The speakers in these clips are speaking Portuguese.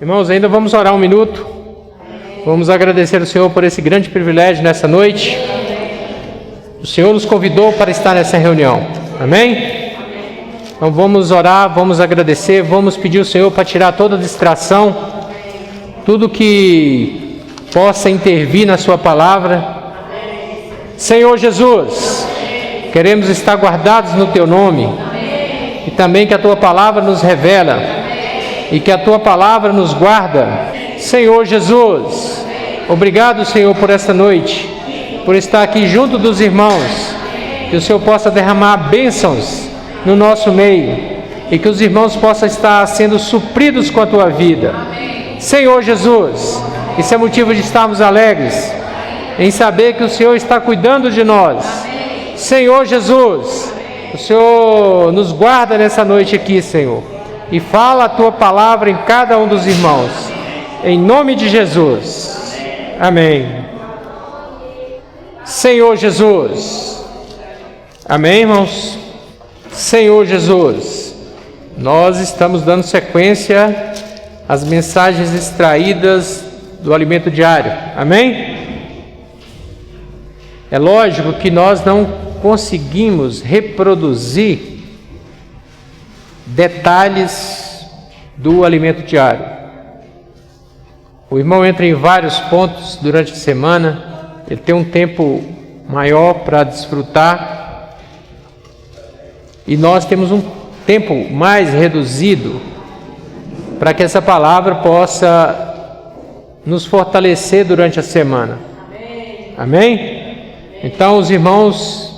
Irmãos, ainda vamos orar um minuto. Vamos agradecer ao Senhor por esse grande privilégio nessa noite. O Senhor nos convidou para estar nessa reunião. Amém? Então vamos orar, vamos agradecer, vamos pedir ao Senhor para tirar toda distração, tudo que possa intervir na sua palavra. Senhor Jesus, queremos estar guardados no Teu nome e também que a Tua palavra nos revela e que a Tua palavra nos guarda. Senhor Jesus, obrigado, Senhor, por esta noite, por estar aqui junto dos irmãos, que o Senhor possa derramar bênçãos no nosso meio e que os irmãos possam estar sendo supridos com a Tua vida. Senhor Jesus, isso é motivo de estarmos alegres em saber que o Senhor está cuidando de nós. Senhor Jesus, o Senhor nos guarda nessa noite aqui, Senhor, e fala a Tua palavra em cada um dos irmãos, em nome de Jesus. Amém. Senhor Jesus. Amém, irmãos? Senhor Jesus, nós estamos dando sequência às mensagens extraídas do alimento diário. Amém? É lógico que nós não conseguimos reproduzir detalhes do alimento diário. O irmão entra em vários pontos durante a semana, ele tem um tempo maior para desfrutar, e nós temos um tempo mais reduzido para que essa palavra possa nos fortalecer durante a semana. Amém? Então os irmãos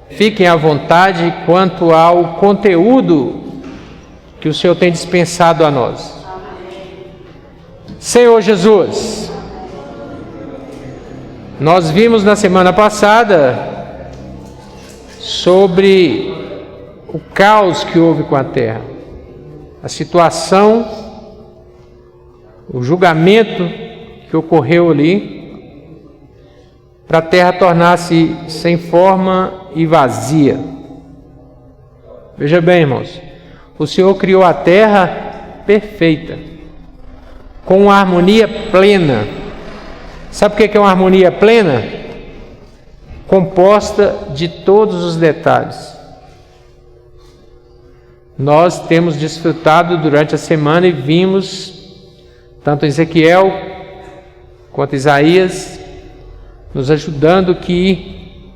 fiquem à vontade quanto ao conteúdo que o Senhor tem dispensado a nós. Senhor Jesus, nós vimos na semana passada sobre o caos que houve com a terra, a situação, o julgamento que ocorreu ali, para a terra tornar-se sem forma e vazia. Veja bem, irmãos, o Senhor criou a terra perfeita, com uma harmonia plena. Sabe o que é uma harmonia plena? Composta de todos os detalhes. Nós temos desfrutado durante a semana e vimos, tanto Ezequiel quanto Isaías, nos ajudando que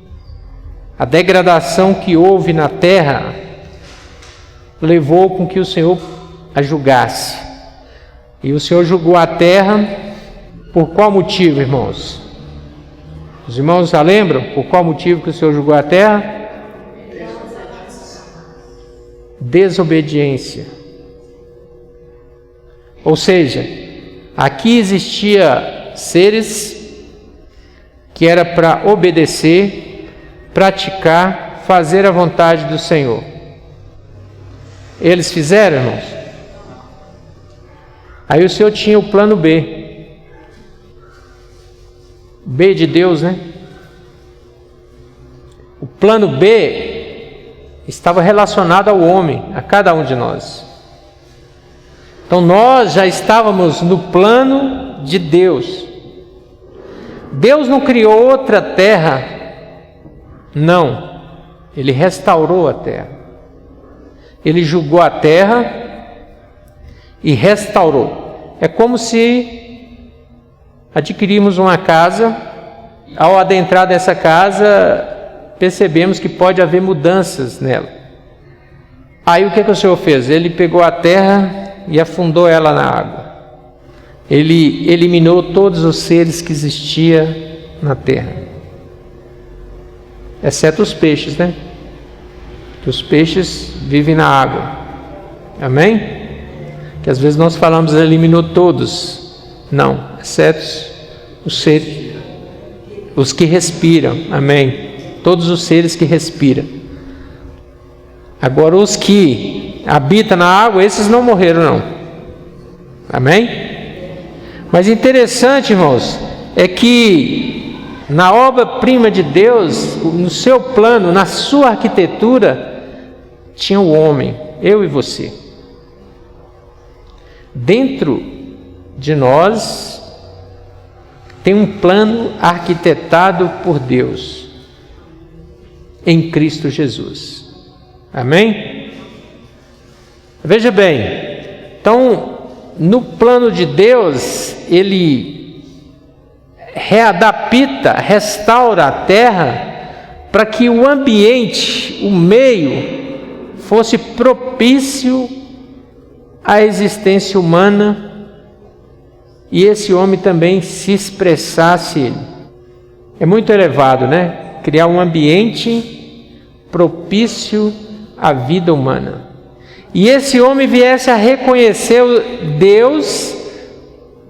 a degradação que houve na terra levou com que o Senhor a julgasse. E o Senhor julgou a terra por qual motivo, irmãos? Os irmãos já lembram por qual motivo que o Senhor julgou a terra? Desobediência. Ou seja, aqui existia seres que era para obedecer, praticar, fazer a vontade do Senhor. Eles fizeram, irmãos? Aí o Senhor tinha o plano B. B de Deus, né? O plano B estava relacionado ao homem, a cada um de nós. Então nós já estávamos no plano de Deus. Deus não criou outra terra, não. Ele restaurou a terra. Ele julgou a terra e restaurou. É como se adquirimos uma casa, ao adentrar dessa casa, percebemos que pode haver mudanças nela. Aí o que o Senhor fez? Ele pegou a terra e afundou ela na água. Ele eliminou todos os seres que existiam na terra, exceto os peixes, né? Que os peixes vivem na água. Amém? Que às vezes nós falamos eliminou todos. Não, exceto os seres, os que respiram. Amém? Todos os seres que respiram. Agora os que habitam na água, esses não morreram não. Amém? Mas interessante, irmãos, é que na obra-prima de Deus, no seu plano, na sua arquitetura, tinha o homem, eu e você. Dentro de nós tem um plano arquitetado por Deus em Cristo Jesus. Amém? Veja bem, então, no plano de Deus, Ele readapta, restaura a terra para que o ambiente, o meio, fosse propício à existência humana e esse homem também se expressasse. É muito elevado, né? Criar um ambiente propício à vida humana. E esse homem viesse a reconhecer Deus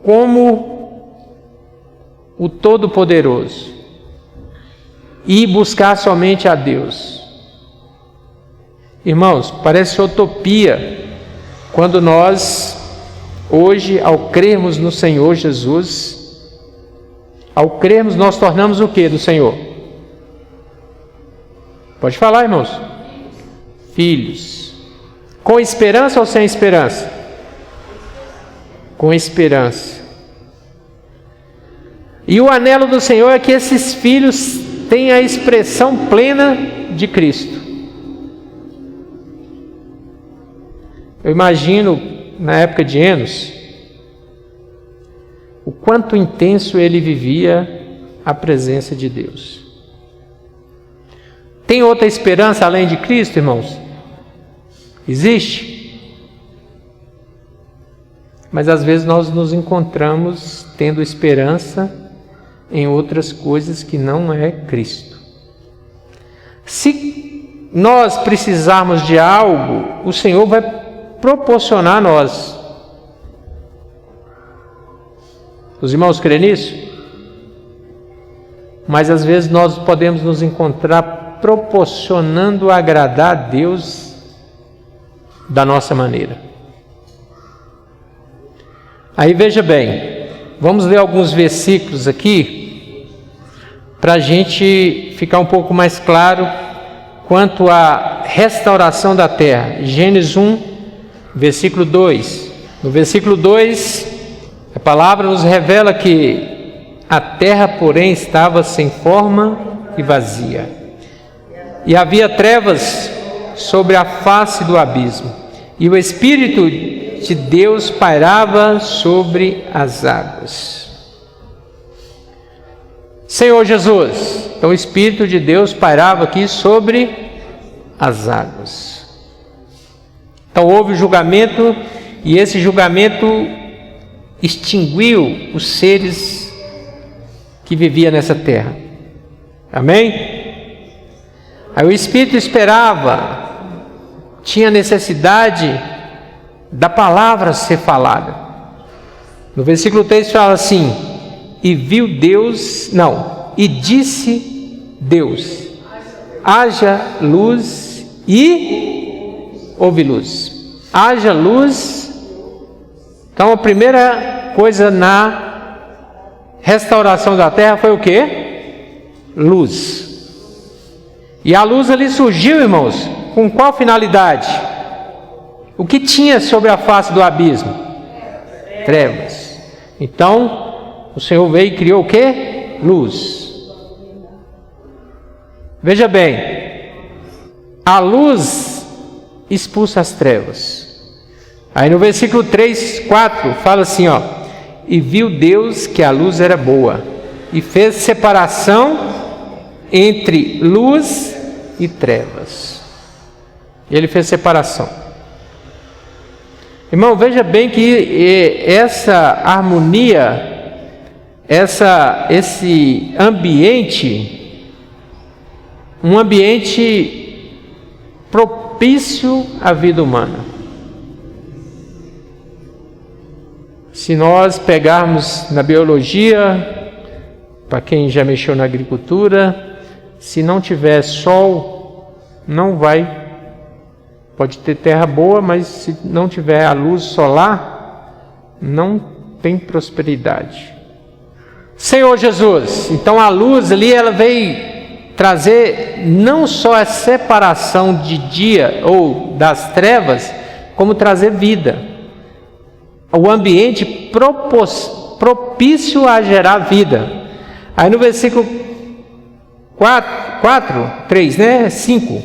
como o Todo-Poderoso e buscar somente a Deus. Irmãos, parece utopia quando nós, hoje, ao crermos no Senhor Jesus, ao crermos, nós tornamos o que do Senhor? Pode falar, irmãos. Filhos. Com esperança ou sem esperança? Com esperança. E o anelo do Senhor é que esses filhos tenham a expressão plena de Cristo. Eu imagino, na época de Enos, o quanto intenso ele vivia a presença de Deus. Tem outra esperança além de Cristo, irmãos? Existe? Mas às vezes nós nos encontramos tendo esperança em outras coisas que não é Cristo. Se nós precisarmos de algo, o Senhor vai proporcionar a nós. Os irmãos creem nisso? Mas às vezes nós podemos nos encontrar proporcionando agradar a Deus da nossa maneira. Aí veja bem, vamos ler alguns versículos aqui para a gente ficar um pouco mais claro quanto à restauração da terra. Gênesis 1, versículo 2. No versículo 2, a palavra nos revela que a terra, porém, estava sem forma e vazia, e havia trevas sobre a face do abismo, e o Espírito de Deus pairava sobre as águas. Senhor Jesus, então o Espírito de Deus pairava aqui sobre as águas. Então houve o julgamento, e esse julgamento extinguiu os seres que viviam nessa terra. Amém? Aí o Espírito esperava, tinha necessidade da palavra ser falada. No versículo 3 fala assim: e viu Deus, e disse Deus, haja luz, e houve luz. Haja luz. Então a primeira coisa na restauração da terra foi o quê? Luz. E a luz ali surgiu, irmãos, com qual finalidade? O que tinha sobre a face do abismo? Trevas. Então, o Senhor veio e criou o quê? Luz. Veja bem, a luz expulsa as trevas. Aí no versículo 3, 4, fala assim, e viu Deus que a luz era boa, e fez separação entre luz e trevas. Ele fez separação. Irmão, veja bem que essa harmonia, esse ambiente, um ambiente propício à vida humana. Se nós pegarmos na biologia, para quem já mexeu na agricultura, se não tiver sol, não vai. Pode ter terra boa, mas se não tiver a luz solar, não tem prosperidade. Senhor Jesus, então a luz ali, ela veio trazer não só a separação de dia ou das trevas, como trazer vida. o ambiente propício a gerar vida. Aí no versículo 5,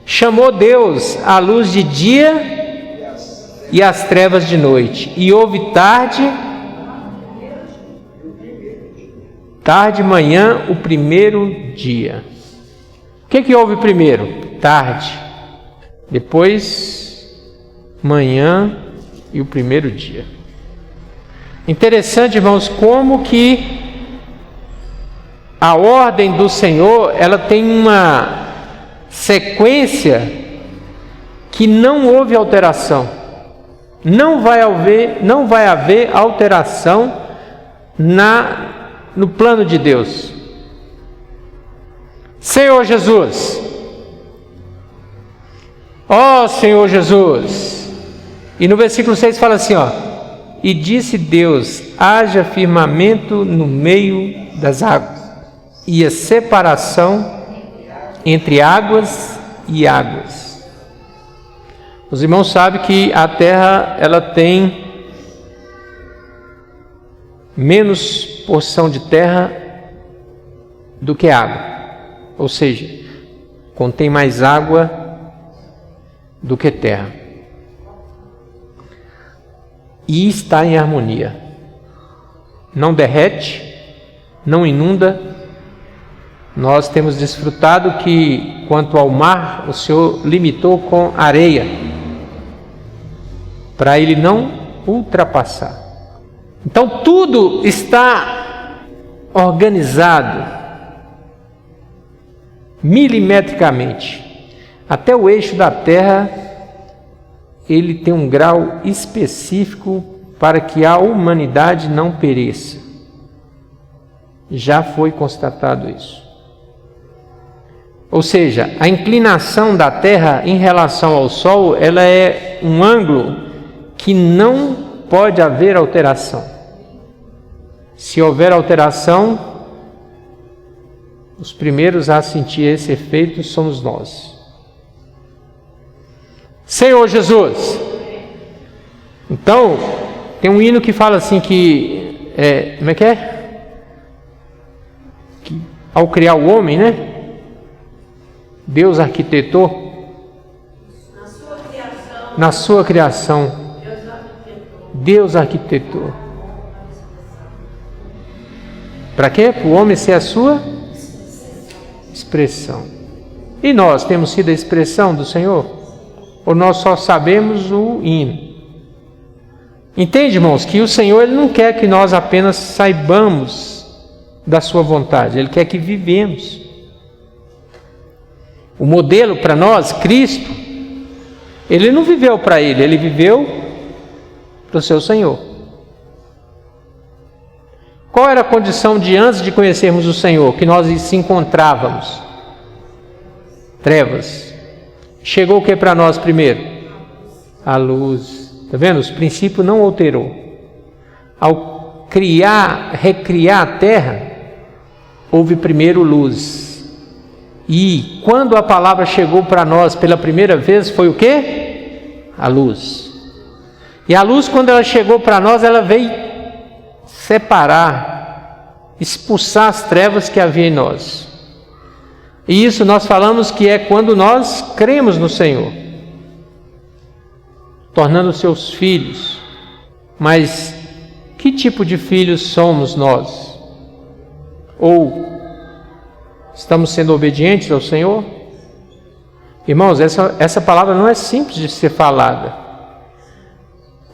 chamou Deus a luz de dia e as trevas de noite, e houve tarde e manhã o primeiro dia. O que houve primeiro? Tarde, depois manhã e o primeiro dia. Interessante, irmãos, como que a ordem do Senhor, ela tem uma sequência que não houve alteração. Não vai haver alteração no plano de Deus. Senhor Jesus, ó Senhor Jesus. E no versículo 6 fala assim, e disse Deus, haja firmamento no meio das águas, e a separação entre águas e águas. Os irmãos sabem que a terra, ela tem menos porção de terra do que água, ou seja, contém mais água do que terra, e está em harmonia, não derrete, não inunda. Nós temos desfrutado que, quanto ao mar, o Senhor limitou com areia, para ele não ultrapassar. Então tudo está organizado milimetricamente. Até o eixo da terra, ele tem um grau específico para que a humanidade não pereça. Já foi constatado isso. Ou seja, a inclinação da terra em relação ao Sol, ela é um ângulo que não pode haver alteração. Se houver alteração, os primeiros a sentir esse efeito somos nós. Senhor Jesus. Então, tem um hino que fala assim que, como é que é? Que ao criar o homem, né? Deus arquitetou. Na sua criação. Deus arquitetou. Para quê? Para o homem ser a sua expressão. E nós temos sido a expressão do Senhor? Ou nós só sabemos o hino? Entende, irmãos, que o Senhor, Ele não quer que nós apenas saibamos da sua vontade, Ele quer que vivemos. O modelo para nós, Cristo, Ele não viveu para Ele, Ele viveu para o seu Senhor. Qual era a condição de antes de conhecermos o Senhor? Que nós se encontrávamos? Trevas. Chegou o que para nós primeiro? A luz. Está vendo? Os princípios não alterou. Ao recriar a terra, houve primeiro luz. E quando a palavra chegou para nós pela primeira vez, foi o quê? A luz. E a luz, quando ela chegou para nós, ela veio separar, expulsar as trevas que havia em nós. E isso nós falamos que é quando nós cremos no Senhor, tornando seus filhos. Mas que tipo de filhos somos nós? Ou estamos sendo obedientes ao Senhor? Irmãos, essa palavra não é simples de ser falada,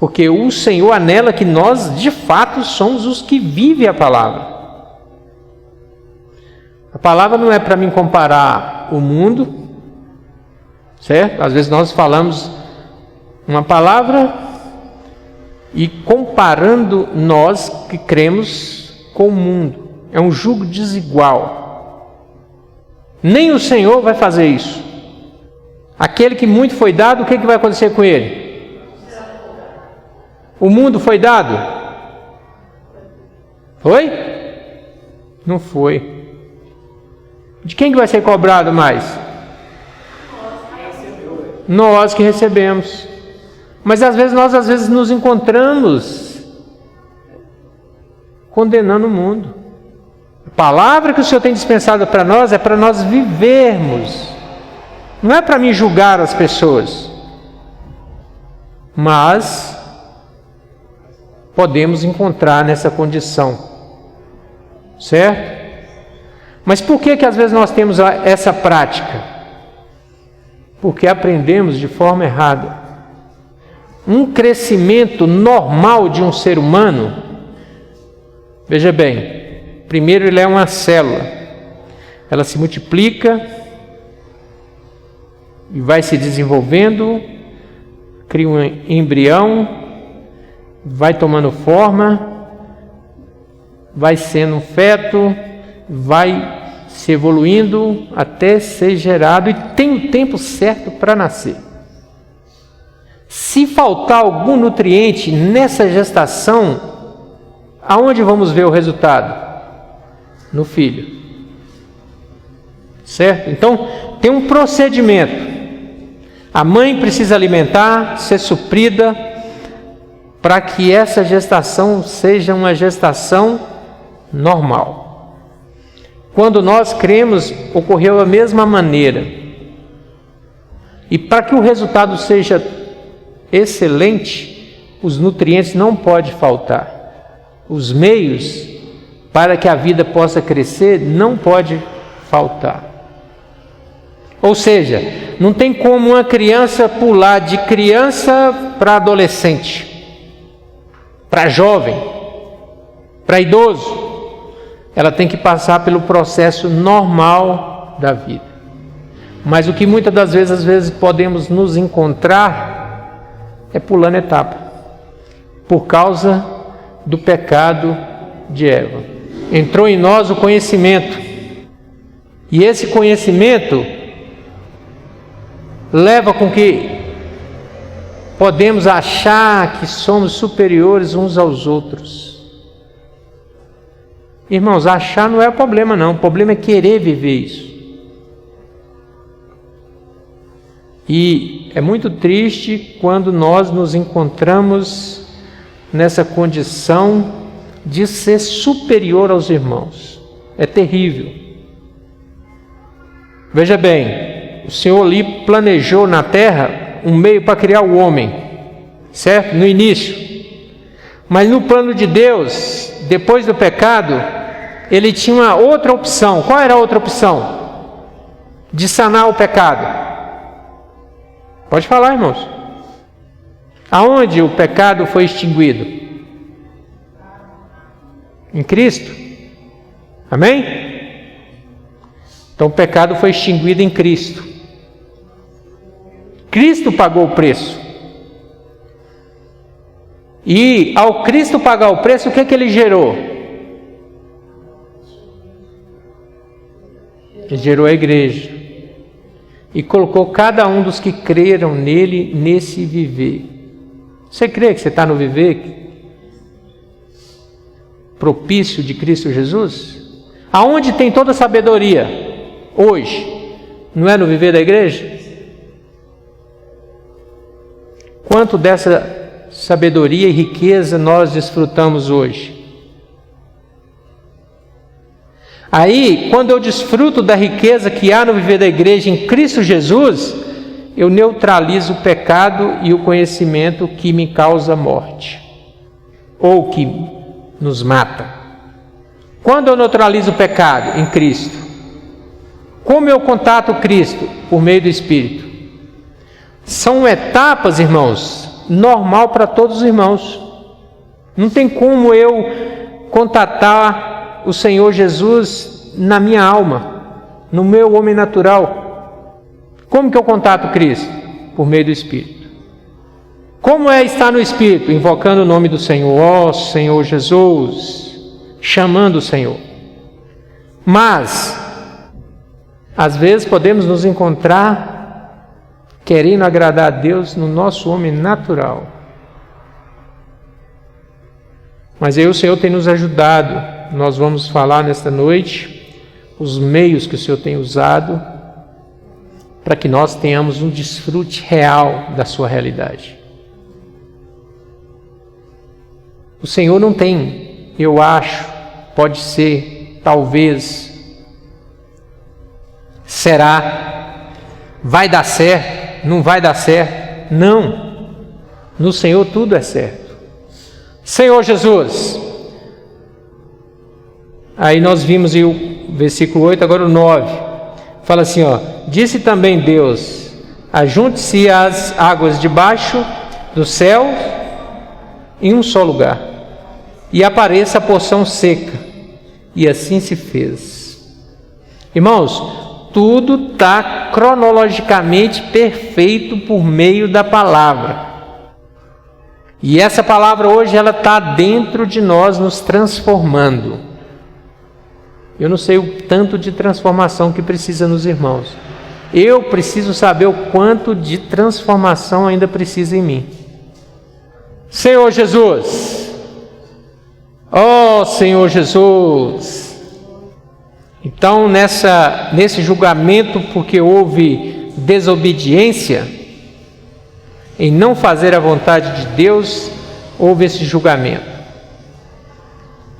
porque o Senhor anela que nós de fato somos os que vivem a palavra. A palavra não é para mim comparar o mundo, certo? Às vezes nós falamos uma palavra e comparando nós que cremos com o mundo. É um jugo desigual. Nem o Senhor vai fazer isso. Aquele que muito foi dado, o que vai acontecer com ele? O mundo foi dado? Foi? Não foi. De quem que vai ser cobrado mais? Nós que recebemos. Mas às vezes nos encontramos condenando o mundo. A palavra que o Senhor tem dispensado para nós é para nós vivermos. Não é para mim julgar as pessoas. Mas podemos encontrar nessa condição. Certo? Mas por que às vezes nós temos essa prática? Porque aprendemos de forma errada. Um crescimento normal de um ser humano, veja bem, primeiro ele é uma célula, ela se multiplica e vai se desenvolvendo, cria um embrião, vai tomando forma, vai sendo um feto, vai se evoluindo até ser gerado e tem o tempo certo para nascer. Se faltar algum nutriente nessa gestação, aonde vamos ver o resultado? No filho. Certo? Então, tem um procedimento. A mãe precisa alimentar, ser suprida, para que essa gestação seja uma gestação normal. Quando nós cremos, ocorreu a mesma maneira. E para que o resultado seja excelente, os nutrientes não podem faltar. Os meios para que a vida possa crescer não pode faltar. Ou seja, não tem como uma criança pular de criança para adolescente, para jovem, para idoso. Ela tem que passar pelo processo normal da vida. Mas o que muitas das vezes, às vezes podemos nos encontrar é pulando etapa, por causa do pecado de Eva. Entrou em nós o conhecimento, e esse conhecimento leva com que podemos achar que somos superiores uns aos outros. Irmãos, achar não é o problema não, o problema é querer viver isso. E é muito triste quando nós nos encontramos nessa condição de ser superior aos irmãos. É terrível. Veja bem, o Senhor ali planejou na terra um meio para criar o homem, certo? No início. Mas no plano de Deus, depois do pecado, Ele tinha uma outra opção. Qual era a outra opção? De sanar o pecado. Pode falar, irmãos. Aonde o pecado foi extinguido? Em Cristo. Amém? Então o pecado foi extinguido em Cristo. Cristo pagou o preço. E ao Cristo pagar o preço, o que é que Ele gerou? Ele gerou a igreja. E colocou cada um dos que creram nele nesse viver. Você crê que você está no viver propício de Cristo Jesus? Aonde tem toda a sabedoria hoje? Não é no viver da igreja? Quanto dessa sabedoria e riqueza nós desfrutamos hoje? Aí, quando eu desfruto da riqueza que há no viver da igreja em Cristo Jesus, eu neutralizo o pecado e o conhecimento que me causa morte, ou que nos mata. Quando eu neutralizo o pecado em Cristo, como eu contato Cristo? Por meio do Espírito. São etapas, irmãos, normal para todos os irmãos. Não tem como eu contatar o Senhor Jesus na minha alma, no meu homem natural. Como que eu contato Cristo? Por meio do Espírito. Como é estar no Espírito? Invocando o nome do Senhor, ó Senhor Jesus, chamando o Senhor. Mas, às vezes podemos nos encontrar querendo agradar a Deus no nosso homem natural. Mas aí o Senhor tem nos ajudado. Nós vamos falar nesta noite os meios que o Senhor tem usado para que nós tenhamos um desfrute real da sua realidade. O Senhor não tem, eu acho, pode ser, talvez, será, vai dar certo, não vai dar certo. Não, no Senhor tudo é certo. Senhor Jesus, aí nós vimos o versículo 8, agora o 9, fala assim, disse também Deus, ajunte-se as águas debaixo do céu em um só lugar, e apareça a porção seca, e assim se fez. Irmãos, tudo está cronologicamente perfeito por meio da palavra, e essa palavra hoje ela está dentro de nós, nos transformando. Eu não sei o tanto de transformação que precisa nos irmãos, eu preciso saber o quanto de transformação ainda precisa em mim. Senhor Jesus, ó Senhor Jesus, então nesse julgamento, porque houve desobediência, em não fazer a vontade de Deus, houve esse julgamento.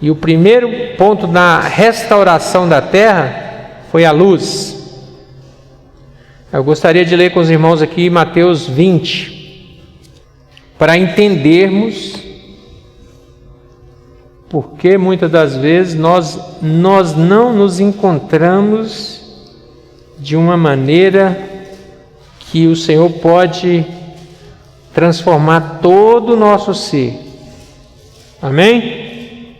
E o primeiro ponto na restauração da terra foi a luz. Eu gostaria de ler com os irmãos aqui Mateus 20, para entendermos porque muitas das vezes nós não nos encontramos de uma maneira que o Senhor pode transformar todo o nosso ser. Amém?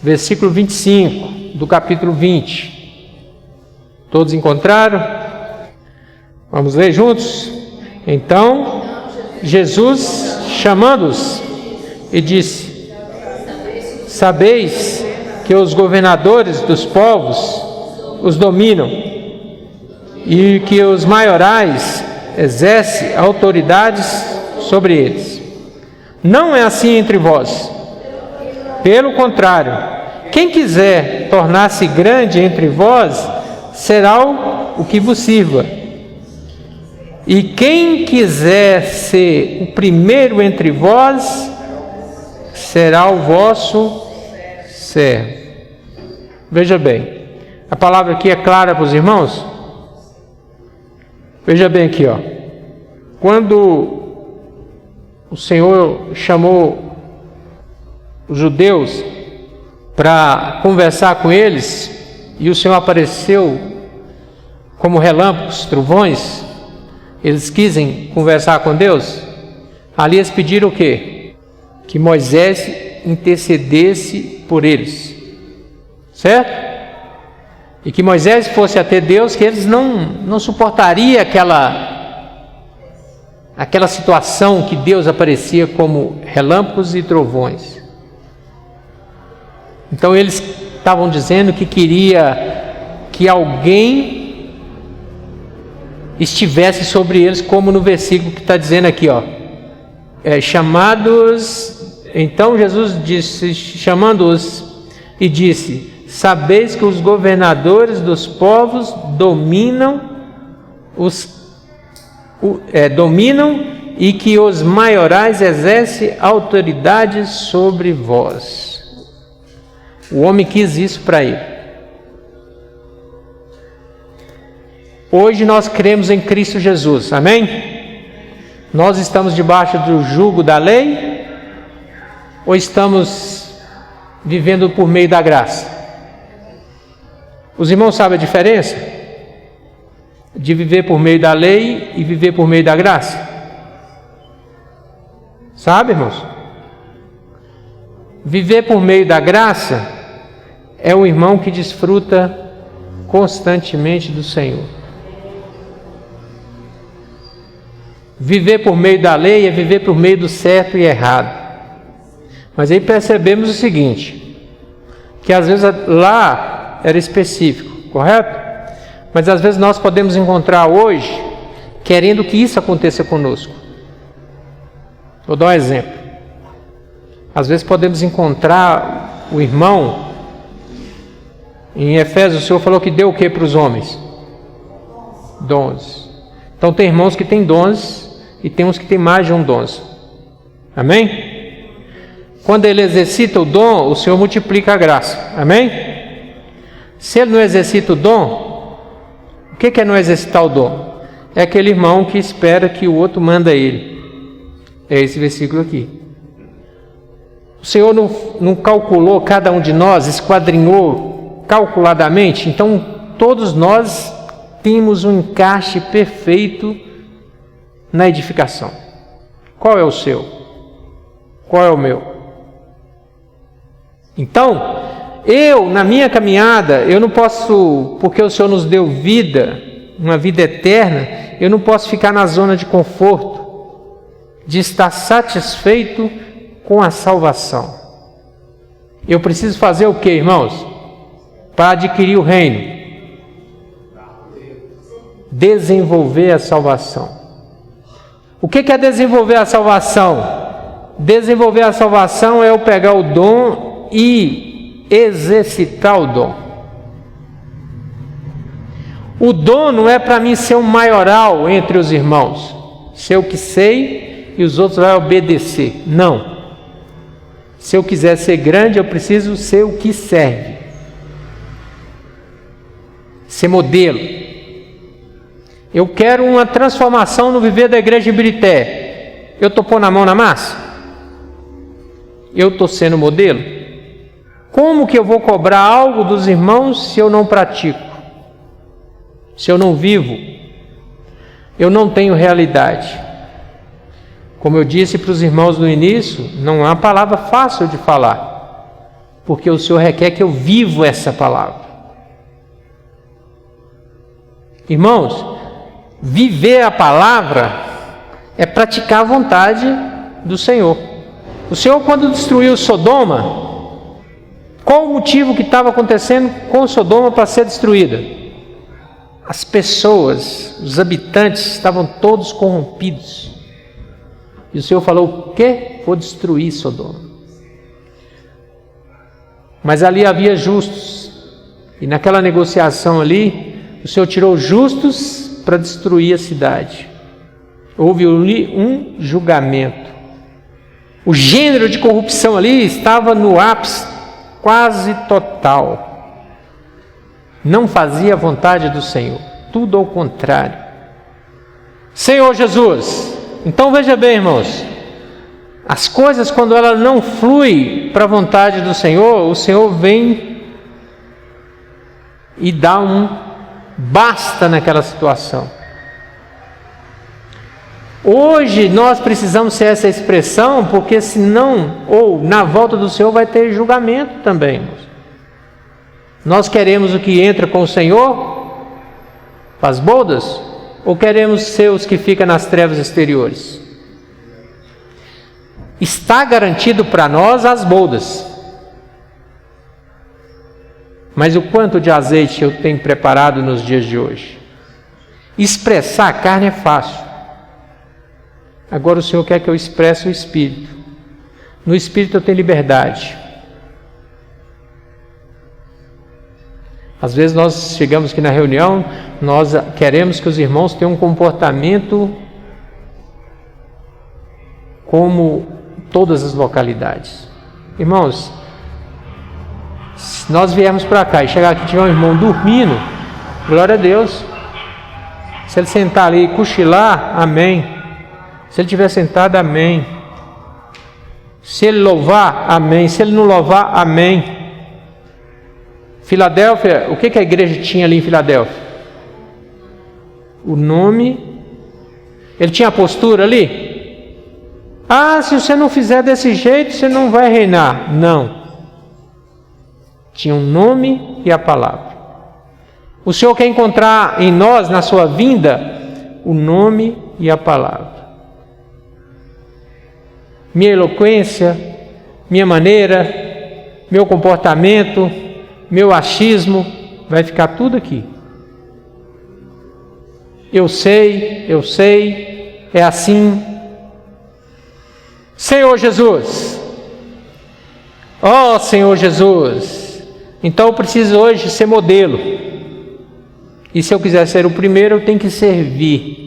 Versículo 25 do capítulo 20. Todos encontraram? Vamos ler juntos? Então, Jesus, chamando-os, e disse: sabeis que os governadores dos povos os dominam, e que os maiorais exercem autoridades sobre eles. Não é assim entre vós. Pelo contrário, quem quiser tornar-se grande entre vós, será o que vos sirva. E quem quiser ser o primeiro entre vós, será o vosso servo. Veja bem, a palavra aqui é clara para os irmãos? Veja bem aqui, quando o Senhor chamou os judeus para conversar com eles, e o Senhor apareceu como relâmpagos, trovões, eles quisem conversar com Deus. Ali eles pediram o quê? Que Moisés intercedesse por eles, certo? E que Moisés fosse até Deus, que eles não suportariam aquela situação que Deus aparecia como relâmpagos e trovões. Então eles estavam dizendo que queria que alguém estivesse sobre eles, como no versículo que está dizendo aqui, chamados. Então Jesus disse, chamando-os, e disse: sabeis que os governadores dos povos dominam e que os maiorais exercem autoridade sobre vós. O homem quis isso para ele. Hoje nós cremos em Cristo Jesus, amém? Nós estamos debaixo do jugo da lei ou estamos vivendo por meio da graça? Os irmãos sabem a diferença de viver por meio da lei e viver por meio da graça? Sabe, irmãos? Viver por meio da graça é o irmão que desfruta constantemente do Senhor. Viver por meio da lei é viver por meio do certo e errado. Mas aí percebemos o seguinte, que às vezes lá era específico, correto? Mas às vezes nós podemos encontrar hoje querendo que isso aconteça conosco. Vou dar um exemplo. Às vezes podemos encontrar o irmão, em Efésios o Senhor falou que deu o que para os homens? Dons. Então tem irmãos que têm dons e tem uns que têm mais de um dom. Amém? quando ele exercita o dom, o Senhor multiplica a graça. Amém? Se ele não exercita o dom, o que é não exercitar o dom? É aquele irmão que espera que o outro manda ele. É esse versículo aqui. O Senhor não calculou cada um de nós, esquadrinhou calculadamente, então todos nós temos um encaixe perfeito na edificação. Qual é o seu? Qual é o meu? Então, eu, na minha caminhada, eu não posso, porque o Senhor nos deu vida, uma vida eterna, eu não posso ficar na zona de conforto, de estar satisfeito com a salvação. Eu preciso fazer o que, irmãos? Para adquirir o reino. Desenvolver a salvação. O que é desenvolver a salvação? Desenvolver a salvação é eu pegar o dom e exercitar o dom. O dom não é para mim ser um maioral entre os irmãos, ser o que sei e os outros vão obedecer. Não. Se eu quiser ser grande, eu preciso ser o que serve. Ser modelo. Eu quero uma transformação no viver da igreja de Ibirité. Eu estou pondo a mão na massa? Eu estou sendo modelo? Como que eu vou cobrar algo dos irmãos se eu não pratico? Se eu não vivo? Eu não tenho realidade. Como eu disse para os irmãos no início, não é uma palavra fácil de falar, porque o Senhor requer que eu vivo essa palavra. Irmãos, viver a palavra é praticar a vontade do Senhor. O Senhor, quando destruiu Sodoma, qual o motivo que estava acontecendo com Sodoma para ser destruída? As pessoas, os habitantes estavam todos corrompidos. E o Senhor falou, o quê? Vou destruir Sodoma. Mas ali havia justos. E naquela negociação ali, o Senhor tirou justos para destruir a cidade. Houve ali um julgamento. O gênero de corrupção ali estava no ápice quase total. Não fazia a vontade do Senhor. Tudo ao contrário. Senhor Jesus... Então veja bem, irmãos, as coisas quando ela não flui para a vontade do Senhor, o Senhor vem e dá um basta naquela situação. Hoje nós precisamos ser essa expressão, porque senão, ou na volta do Senhor vai ter julgamento também, irmãos. Nós queremos o que entra com o Senhor, as bodas, ou queremos ser os que ficam nas trevas exteriores? Está garantido para nós as bodas. Mas o quanto de azeite eu tenho preparado nos dias de hoje? Expressar a carne é fácil. Agora o Senhor quer que eu expresse o Espírito. No Espírito eu tenho liberdade. Às vezes nós chegamos aqui na reunião, nós queremos que os irmãos tenham um comportamento como todas as localidades. Irmãos, se nós viermos para cá e chegar aqui e tiver um irmão dormindo, glória a Deus. Se ele sentar ali e cochilar, amém. Se ele estiver sentado, amém. Se ele louvar, amém. Se ele não louvar, amém. Filadélfia, o que a igreja tinha ali em Filadélfia? O nome. Ele tinha a postura ali? Ah, se você não fizer desse jeito, você não vai reinar. Não. Tinha um nome e a palavra. O Senhor quer encontrar em nós, na sua vinda, o nome e a palavra. Minha eloquência, minha maneira, meu comportamento, meu achismo, vai ficar tudo aqui. Eu sei, é assim. Senhor Jesus, ó Senhor Jesus, então eu preciso hoje ser modelo. E se eu quiser ser o primeiro, eu tenho que servir.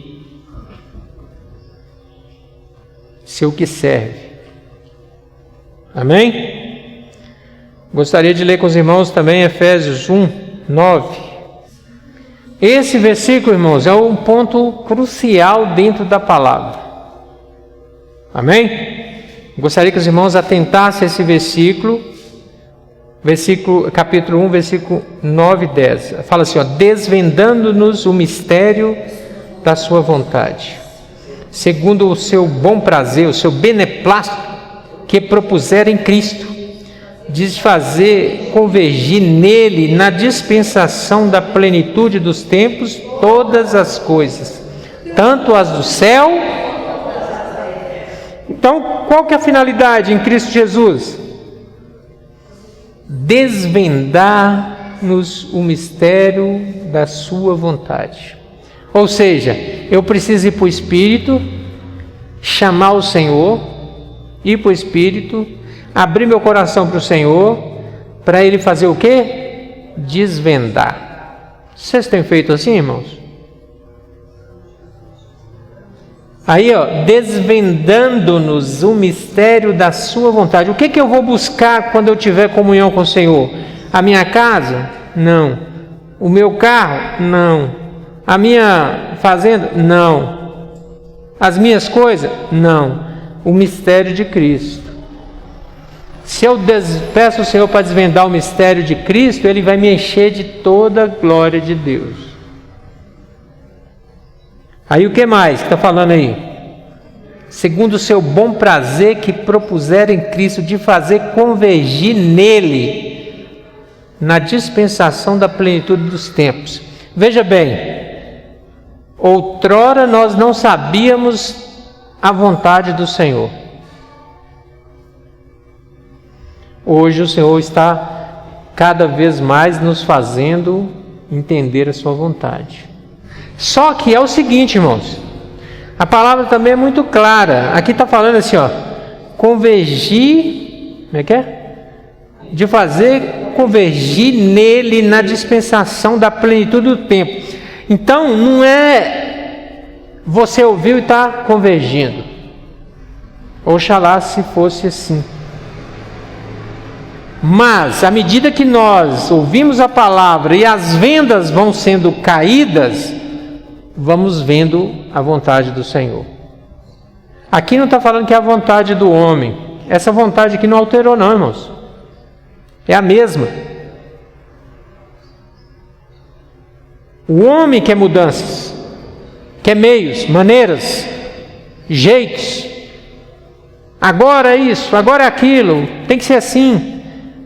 Ser o que serve. Amém? Gostaria de ler com os irmãos também Efésios 1, 9. Esse versículo, irmãos, é um ponto crucial dentro da palavra. Amém? Gostaria que os irmãos atentassem a esse versículo, capítulo 1, versículo 9 e 10. Fala assim, ó, desvendando-nos o mistério da sua vontade, segundo o seu bom prazer, o seu beneplácito, que propuser em Cristo, de fazer convergir nele, na dispensação da plenitude dos tempos, todas as coisas, tanto as do céu. Então, qual que é a finalidade em Cristo Jesus? Desvendar-nos o mistério da sua vontade. Ou seja, eu preciso ir para o Espírito, chamar o Senhor, ir para o Espírito, abrir meu coração para o Senhor, para Ele fazer o quê? Desvendar. Vocês têm feito assim, irmãos? Aí, ó, desvendando-nos o mistério da sua vontade. O que que eu vou buscar quando eu tiver comunhão com o Senhor? A minha casa? Não. O meu carro? Não. A minha fazenda? Não. As minhas coisas? Não. O mistério de Cristo. Se eu peço ao Senhor para desvendar o mistério de Cristo, Ele vai me encher de toda a glória de Deus. Aí o que mais que está falando aí? Segundo o seu bom prazer que propuser em Cristo, de fazer convergir nele, na dispensação da plenitude dos tempos. Veja bem, outrora nós não sabíamos a vontade do Senhor. Hoje o Senhor está cada vez mais nos fazendo entender a sua vontade. Só que é o seguinte, irmãos, a palavra também é muito clara. Aqui está falando assim, ó, convergir, como é que é? De fazer convergir nele, na dispensação da plenitude do tempo. Então, não é você ouviu e está convergindo. Oxalá se fosse assim. Mas, à medida que nós ouvimos a palavra e as vendas vão sendo caídas, vamos vendo a vontade do Senhor. Aqui não está falando que é a vontade do homem. Essa vontade aqui não alterou não, irmãos. É a mesma. O homem quer mudanças, quer meios, maneiras, jeitos. Agora é isso, agora é aquilo, tem que ser assim.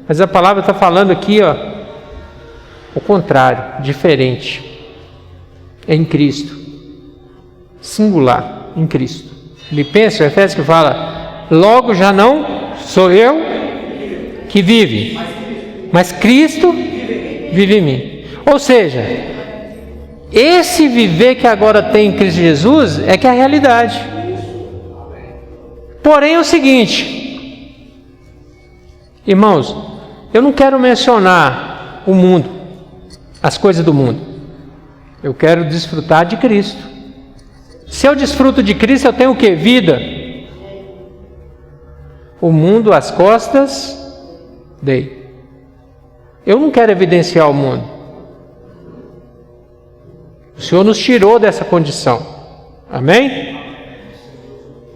Mas a palavra está falando aqui, ó, o contrário, diferente. É em Cristo, singular, em Cristo. Filipenses, Efésios que fala, logo já não sou eu que vive, mas Cristo vive em mim. Ou seja, esse viver que agora tem em Cristo Jesus é que é a realidade. Porém é o seguinte, irmãos, eu não quero mencionar o mundo, as coisas do mundo. Eu quero desfrutar de Cristo. Se eu desfruto de Cristo, eu tenho o que? Vida. O mundo às costas dei. Eu não quero evidenciar o mundo. O Senhor nos tirou dessa condição. Amém?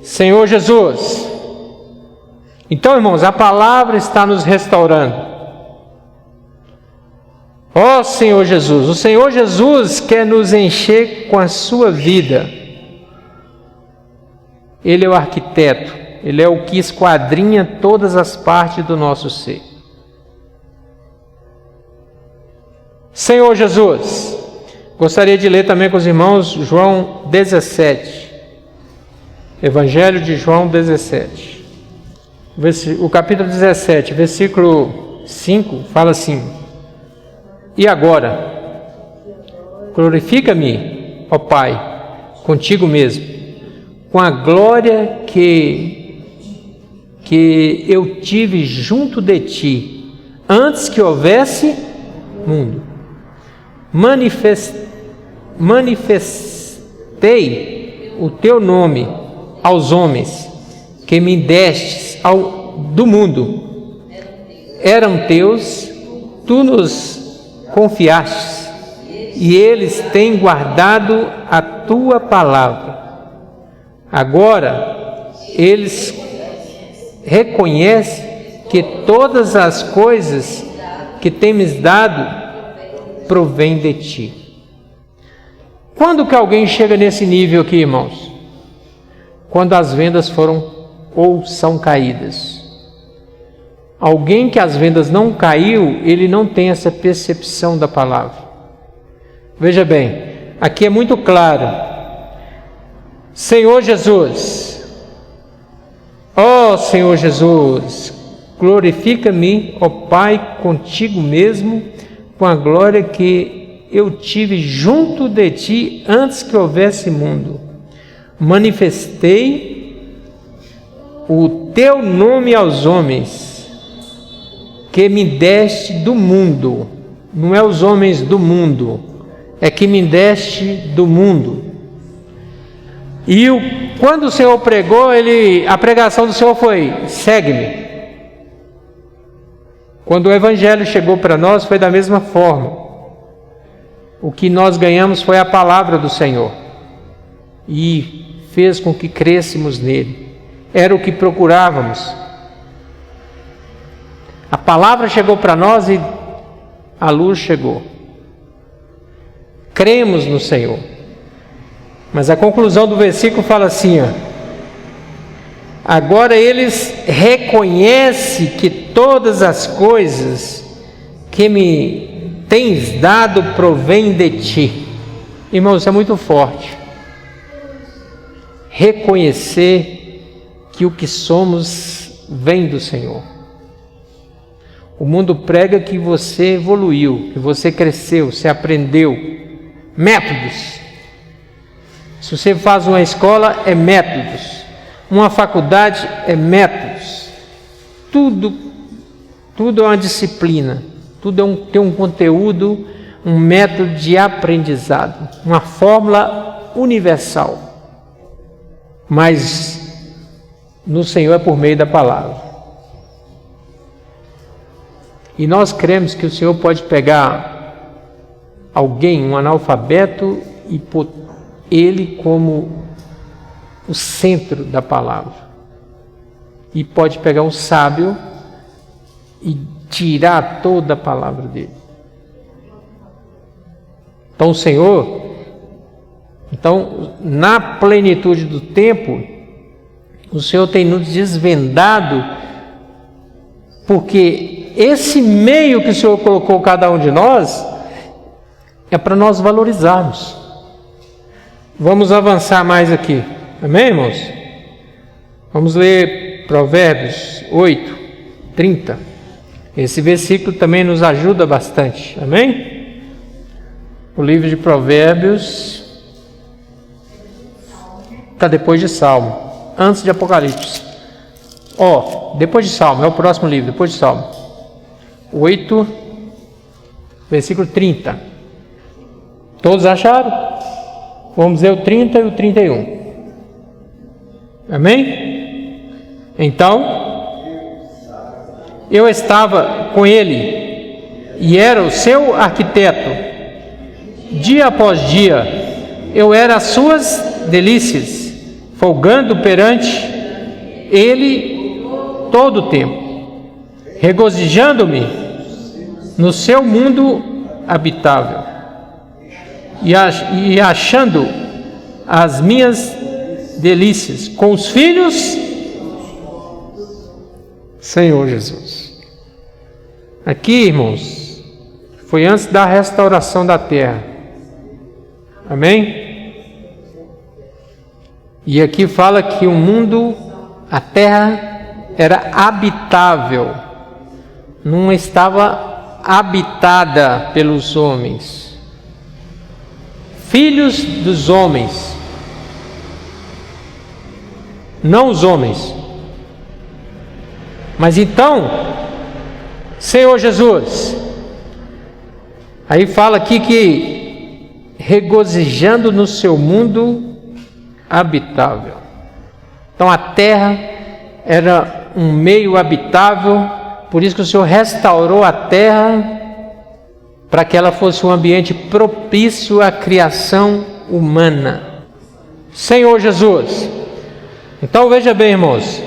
Senhor Jesus. Então, irmãos, a palavra está nos restaurando. Ó Senhor Jesus, o Senhor Jesus quer nos encher com a sua vida. Ele é o arquiteto, Ele é o que esquadrinha todas as partes do nosso ser. Senhor Jesus, gostaria de ler também com os irmãos João 17. Evangelho de João 17. O capítulo 17, versículo 5, fala assim: E agora, glorifica-me, ó Pai, contigo mesmo, com a glória que eu tive junto de ti, antes que houvesse mundo. Manifestei o teu nome aos homens, que me destes do mundo. Eram teus, tu nos confiastes, e eles têm guardado a tua palavra. Agora, eles reconhecem que todas as coisas que temos dado provém de ti. Quando que alguém chega nesse nível aqui, irmãos? Quando as vendas foram ou são caídas. Alguém que as vendas não caiu, ele não tem essa percepção da palavra. Veja bem, aqui é muito claro. Senhor Jesus, ó Senhor Jesus, glorifica-me, ó Pai, contigo mesmo, com a glória que eu tive junto de ti antes que houvesse mundo. Manifestei o teu nome aos homens, que me deste do mundo. Não é os homens do mundo, é que me deste do mundo. E quando o Senhor pregou, a pregação do Senhor foi: segue-me. Quando o Evangelho chegou para nós, foi da mesma forma. O que nós ganhamos foi a palavra do Senhor, e fez com que crescêssemos nele. Era o que procurávamos. A palavra chegou para nós e a luz chegou. Cremos no Senhor. Mas a conclusão do versículo fala assim, agora eles reconhecem que todas as coisas que me tens dado provém de ti. Irmãos, isso é muito forte. Reconhecer que o que somos vem do Senhor. O mundo prega que você evoluiu, que você cresceu, você aprendeu. Métodos. Se você faz uma escola, é métodos. Uma faculdade, é métodos. Tudo é uma disciplina. Tudo tem um conteúdo, um método de aprendizado. Uma fórmula universal. Mas no Senhor é por meio da palavra. E nós cremos que o Senhor pode pegar alguém, um analfabeto, e pôr ele como o centro da palavra. E pode pegar um sábio e tirar toda a palavra dele. Então o Senhor, na plenitude do tempo, o Senhor tem nos desvendado, porque esse meio que o Senhor colocou cada um de nós é para nós valorizarmos. Vamos avançar mais aqui. Amém, irmãos? Vamos ler Provérbios 8, 30. Esse versículo também nos ajuda bastante. Amém? O livro de Provérbios está depois de Salmo, antes de Apocalipse. Depois de Salmo, é o próximo livro, depois de Salmo. 8, versículo 30. Todos acharam? Vamos ler o 30 e o 31. Amém? Então, eu estava com ele e era o seu arquiteto. Dia após dia, eu era as suas delícias, folgando perante ele todo o tempo, regozijando-me no seu mundo habitável e achando as minhas delícias com os filhos. Senhor Jesus. Aqui, irmãos, foi antes da restauração da terra. Amém? E aqui fala que o mundo, a terra, era habitável, não estava habitada pelos homens. Filhos dos homens, não os homens. Mas então, Senhor Jesus, aí fala aqui que regozijando no seu mundo habitável. Então a terra era um meio habitável, por isso que o Senhor restaurou a terra para que ela fosse um ambiente propício à criação humana. Senhor Jesus. Então veja bem, irmãos,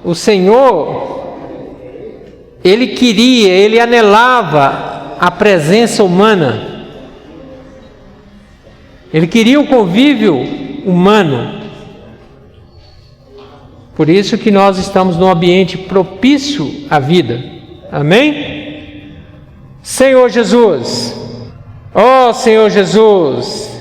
o Senhor, Ele queria, Ele anelava a presença humana, Ele queria o convívio humano. Por isso que nós estamos num ambiente propício à vida. Amém? Senhor Jesus, ó Senhor Jesus.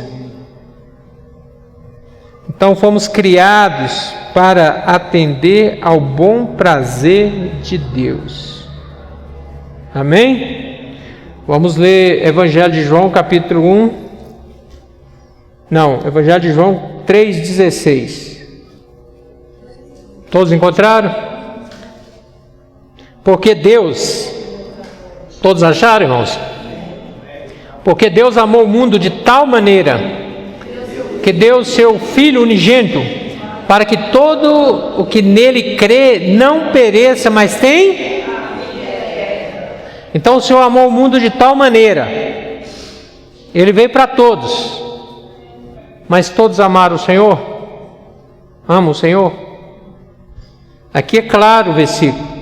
Então fomos criados para atender ao bom prazer de Deus. Amém? Vamos ler Evangelho de João, capítulo 1. Não, Evangelho de João 3,16. Todos encontraram? Porque Deus, todos acharam, irmãos? Porque Deus amou o mundo de tal maneira que deu o seu Filho unigênito, para que todo o que nele crê não pereça, mas tem. Então o Senhor amou o mundo de tal maneira, Ele veio para todos, mas todos amaram o Senhor? Amam o Senhor? Aqui é claro o versículo.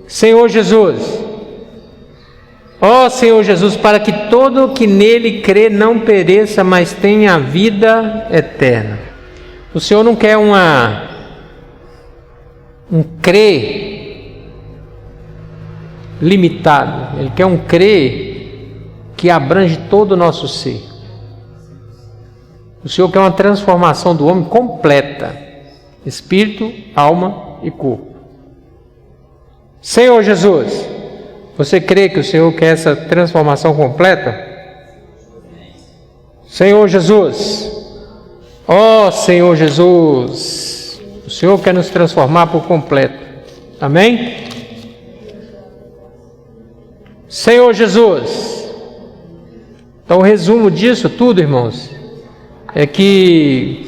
Senhor Jesus, ó Senhor Jesus, para que todo o que nele crê não pereça, mas tenha a vida eterna. O Senhor não quer um crer limitado, Ele quer um crer que abrange todo o nosso ser. O Senhor quer uma transformação do homem completa, espírito, alma e corpo. Senhor Jesus, você crê que o Senhor quer essa transformação completa? Senhor Jesus, ó Senhor Jesus, o Senhor quer nos transformar por completo. Amém? Senhor Jesus. Então o resumo disso tudo, irmãos, é que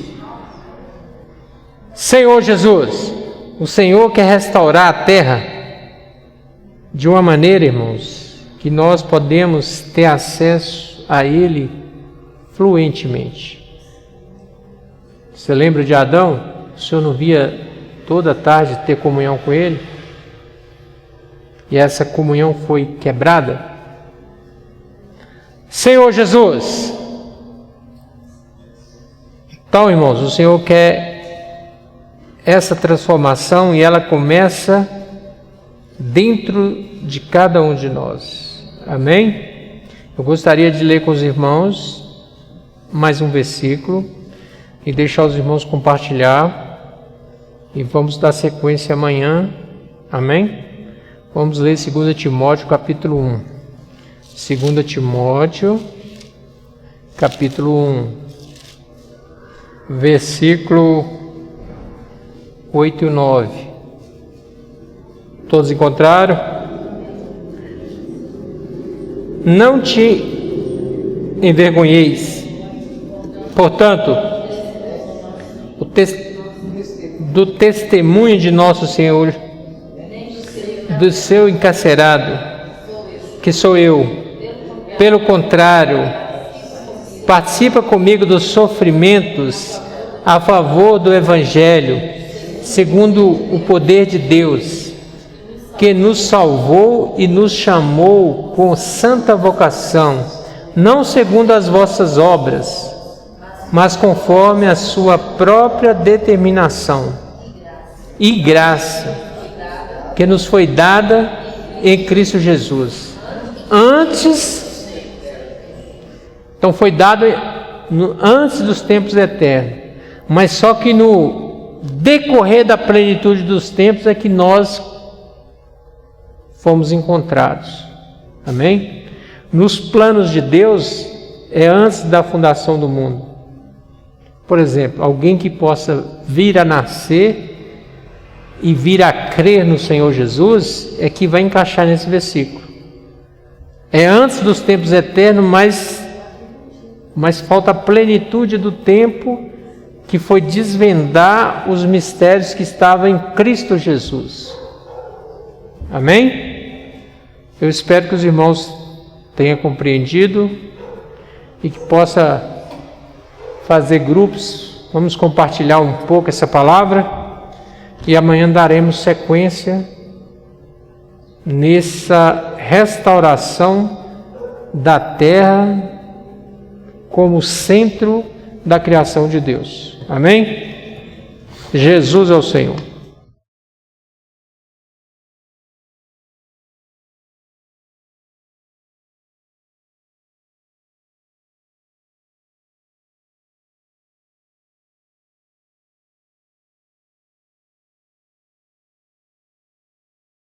Senhor Jesus, o Senhor quer restaurar a terra de uma maneira, irmãos, que nós podemos ter acesso a Ele fluentemente. Você lembra de Adão? O Senhor não via toda tarde ter comunhão com Ele? E essa comunhão foi quebrada? Senhor Jesus. Então, irmãos, o Senhor quer essa transformação e ela começa dentro de cada um de nós. Amém? Eu gostaria de ler com os irmãos mais um versículo e deixar os irmãos compartilhar e vamos dar sequência amanhã. Amém? Vamos ler 2 Timóteo capítulo 1. 2 Timóteo capítulo 1, versículo 8 e 9. Todos encontraram? Não te envergonheis, portanto, do testemunho de nosso Senhor, do seu encarcerado, que sou eu. Pelo contrário, participa comigo dos sofrimentos a favor do Evangelho, segundo o poder de Deus, que nos salvou e nos chamou com santa vocação, não segundo as vossas obras, mas conforme a sua própria determinação e graça, que nos foi dada em Cristo Jesus. Então foi dado antes dos tempos eternos, mas só que no decorrer da plenitude dos tempos é que nós fomos encontrados. Amém? Nos planos de Deus é antes da fundação do mundo. Por exemplo, alguém que possa vir a nascer e vir a crer no Senhor Jesus é que vai encaixar nesse versículo. É antes dos tempos eternos, mas falta a plenitude do tempo que foi desvendar os mistérios que estavam em Cristo Jesus. Amém? Eu espero que os irmãos tenham compreendido e que possa fazer grupos. Vamos compartilhar um pouco essa palavra e amanhã daremos sequência nessa restauração da terra como centro da criação de Deus. Amém? Jesus é o Senhor.